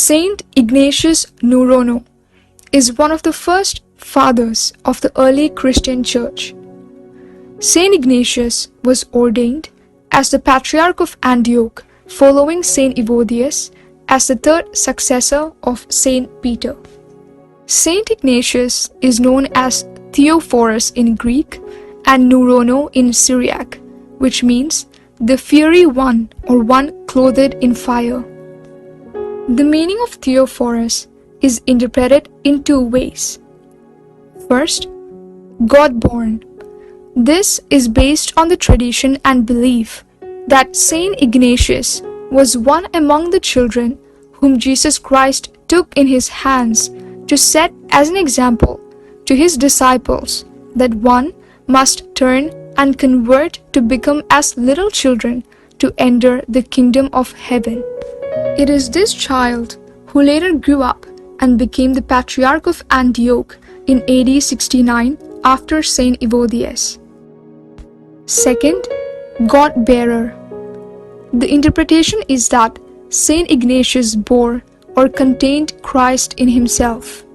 Saint Ignatius Noorono is one of the first fathers of the early Christian church. Saint Ignatius was ordained as the Patriarch of Antioch following Saint Evodius as the third successor of Saint Peter. Saint Ignatius is known as Theophorus in Greek and Noorono in Syriac, which means the fiery one or one clothed in fire. The meaning of Theophorus is interpreted in two ways. First, God-born. This is based on the tradition and belief that Saint Ignatius was one among the children whom Jesus Christ took in his hands to set as an example to his disciples that one must turn and convert to become as little children to enter the kingdom of heaven. It is this child who later grew up and became the Patriarch of Antioch in AD 69 after Saint Evodius. Second, God-bearer. The interpretation is that Saint Ignatius bore or contained Christ in himself,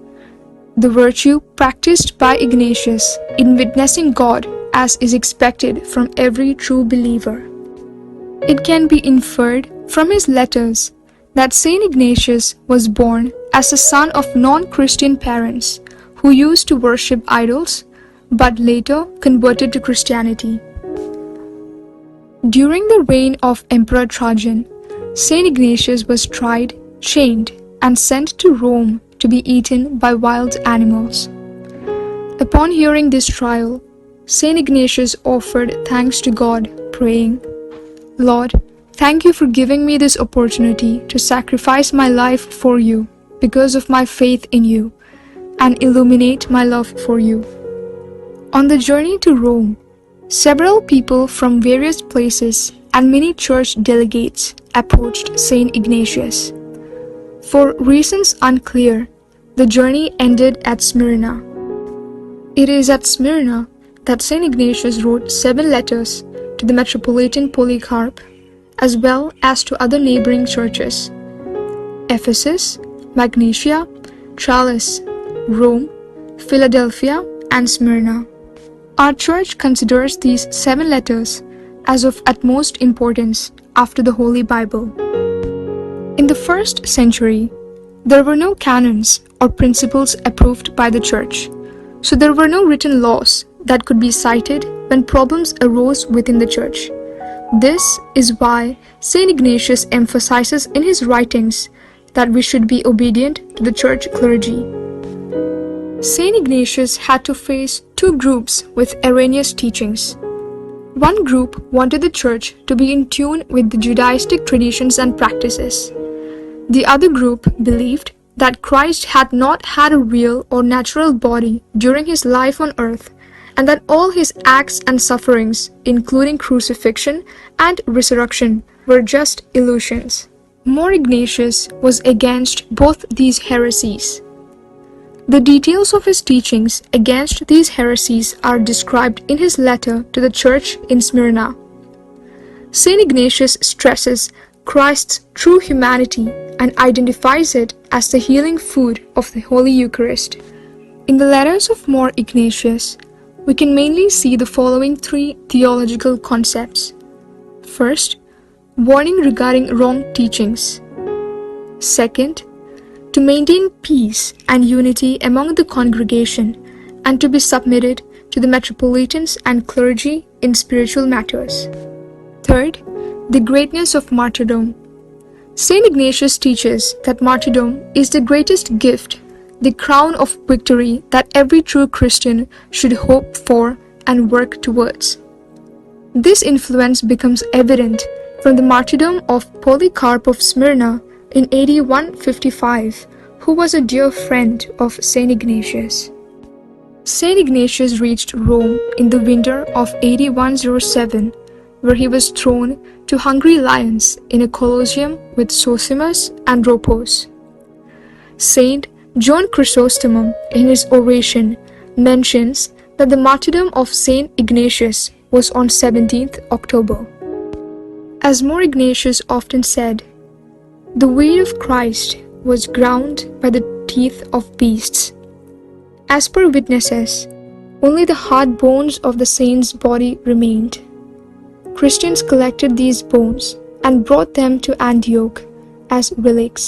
the virtue practiced by Ignatius in witnessing God as is expected from every true believer. It can be inferred from his letters that Saint Ignatius was born as the son of non-Christian parents who used to worship idols but later converted to Christianity. During the reign of Emperor Trajan, Saint Ignatius was tried, chained, and sent to Rome to be eaten by wild animals. Upon hearing this trial, Saint Ignatius offered thanks to God, praying, "Lord, thank you for giving me this opportunity to sacrifice my life for you because of my faith in you, and illuminate my love for you." On the journey to Rome, several people from various places and many church delegates approached Saint Ignatius. For reasons unclear, the journey ended at Smyrna. It is at Smyrna that Saint Ignatius wrote 7 letters to the Metropolitan Polycarp, as well as to other neighboring churches: Ephesus, Magnesia, Tralles, Rome, Philadelphia, and Smyrna. Our church considers these 7 letters as of utmost importance after the Holy Bible. In the 1st century, there were no canons or principles approved by the church, so there were no written laws that could be cited when problems arose within the church. This is why Saint Ignatius emphasizes in his writings that we should be obedient to the church clergy. Saint Ignatius had to face 2 groups with erroneous teachings. One group wanted the church to be in tune with the Judaistic traditions and practices. The other group believed that Christ had not had a real or natural body during his life on earth, and that all his acts and sufferings, including crucifixion and resurrection, were just illusions. Mor Ignatius was against both these heresies. The details of his teachings against these heresies are described in his letter to the church in Smyrna. Saint Ignatius stresses Christ's true humanity and identifies it as the healing food of the Holy Eucharist. In the letters of Mor Ignatius, we can mainly see the following 3 theological concepts. First, warning regarding wrong teachings. Second, to maintain peace and unity among the congregation and to be submitted to the metropolitans and clergy in spiritual matters. Third, the greatness of martyrdom. Saint Ignatius teaches that martyrdom is the greatest gift, the crown of victory that every true Christian should hope for and work towards. This influence becomes evident from the martyrdom of Polycarp of Smyrna in AD 155, who was a dear friend of Saint Ignatius. Saint Ignatius reached Rome in the winter of AD 107, where he was thrown to hungry lions in a colosseum with Zosimus and Ropos. Saint John Chrysostom, in his oration, mentions that the martyrdom of Saint Ignatius was on 17th October. As Mor Ignatius often said, "The weight of Christ was ground by the teeth of beasts. As per witnesses, only the hard bones of the saint's body remained. Christians collected these bones and brought them to Antioch as relics.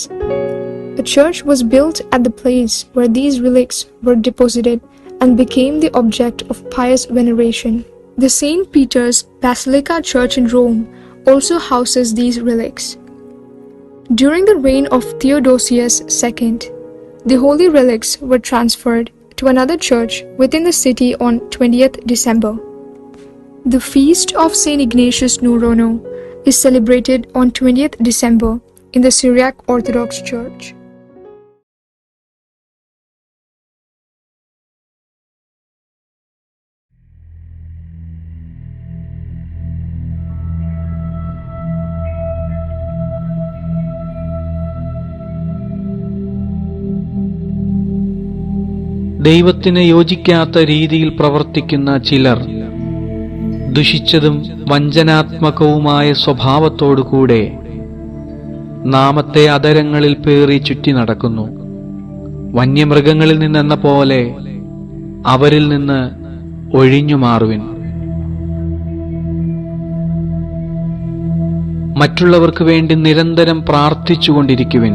A church was built at the place where these relics were deposited and became the object of pious veneration. The St. Peter's Basilica Church in Rome also houses these relics. During the reign of Theodosius II, the holy relics were transferred to another church within the city on 20th December. The feast of St. Ignatius Noorono is celebrated on 20th December in the Syriac Orthodox Church. ദൈവത്തിന് യോജിക്കാത്ത രീതിയിൽ പ്രവർത്തിക്കുന്ന ചിലർ ദുഷിച്ചതും വഞ്ചനാത്മകവുമായ സ്വഭാവത്തോടുകൂടെ നാമത്തെ അധരങ്ങളിൽ പേറി ചുറ്റി നടക്കുന്നു. വന്യമൃഗങ്ങളിൽ നിന്നെന്ന പോലെ അവരിൽ നിന്ന് ഒഴിഞ്ഞു മാറുവിൻ. മറ്റുള്ളവർക്ക് വേണ്ടി നിരന്തരം പ്രാർത്ഥിച്ചുകൊണ്ടിരിക്കുവിൻ.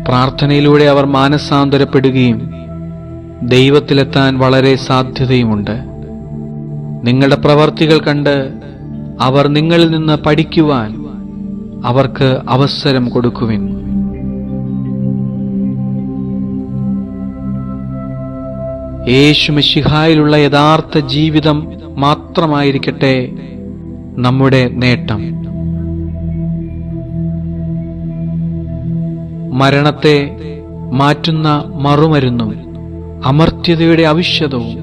പ്രാർത്ഥനയിലൂടെ അവർ മാനസാന്തരപ്പെടുകയും ദൈവത്തിലെത്താൻ വളരെ സാധ്യതയുമുണ്ട്. നിങ്ങളുടെ പ്രവർത്തികൾ കണ്ട് അവർ നിങ്ങളിൽ നിന്ന് പഠിക്കുവാൻ അവർക്ക് അവസരം കൊടുക്കുവിൻ. യേശു മിശിഹായിലുള്ള യഥാർത്ഥ ജീവിതം മാത്രമായിരിക്കട്ടെ നമ്മുടെ നേട്ടം. മരണത്തെ മാറ്റുന്ന മറുമരുന്നും അമർത്യതയുടെ ഔഷധവും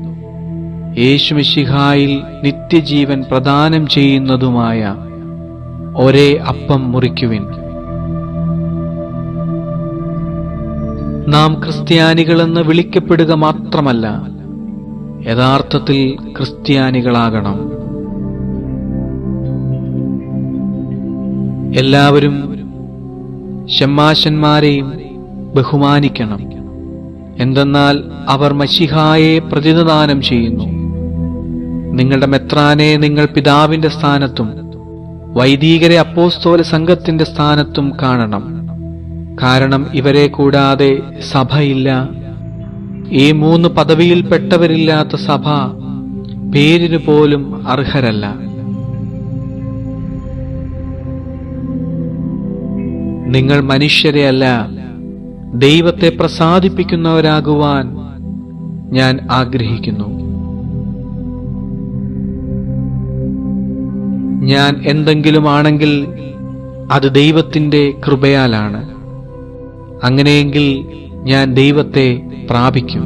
യേശുമിശിഹായിൽ നിത്യജീവൻ പ്രദാനം ചെയ്യുന്നതുമായ ഒരേ അപ്പം മുറിക്കുവിൻ. നാം ക്രിസ്ത്യാനികളെന്ന് വിളിക്കപ്പെടുക മാത്രമല്ല, യഥാർത്ഥത്തിൽ ക്രിസ്ത്യാനികളാകണം. എല്ലാവരും ശമ്മാശന്മാരെയും ബഹുമാനിക്കണം. എന്തെന്നാൽ അവർ മശിഹായെ പ്രതിനിധാനം ചെയ്യുന്നു. നിങ്ങളുടെ മെത്രാനെ നിങ്ങൾ പിതാവിന്റെ സ്ഥാനത്തും വൈദികരെ അപ്പോസ്തോല സംഘത്തിന്റെ സ്ഥാനത്തും കാണണം. കാരണം ഇവരെ കൂടാതെ സഭയില്ല. ഈ 3 പദവിയിൽപ്പെട്ടവരില്ലാത്ത സഭ പേരിന് പോലും അർഹരല്ല. നിങ്ങൾ മനുഷ്യരെ അല്ല, ദൈവത്തെ പ്രസാദിപ്പിക്കുന്നവരാകുവാൻ ഞാൻ ആഗ്രഹിക്കുന്നു. ഞാൻ എന്തെങ്കിലും ആണെങ്കിൽ അത് ദൈവത്തിന്റെ കൃപയാലാണ്. അങ്ങനെയെങ്കിൽ ഞാൻ ദൈവത്തെ പ്രാപിക്കും.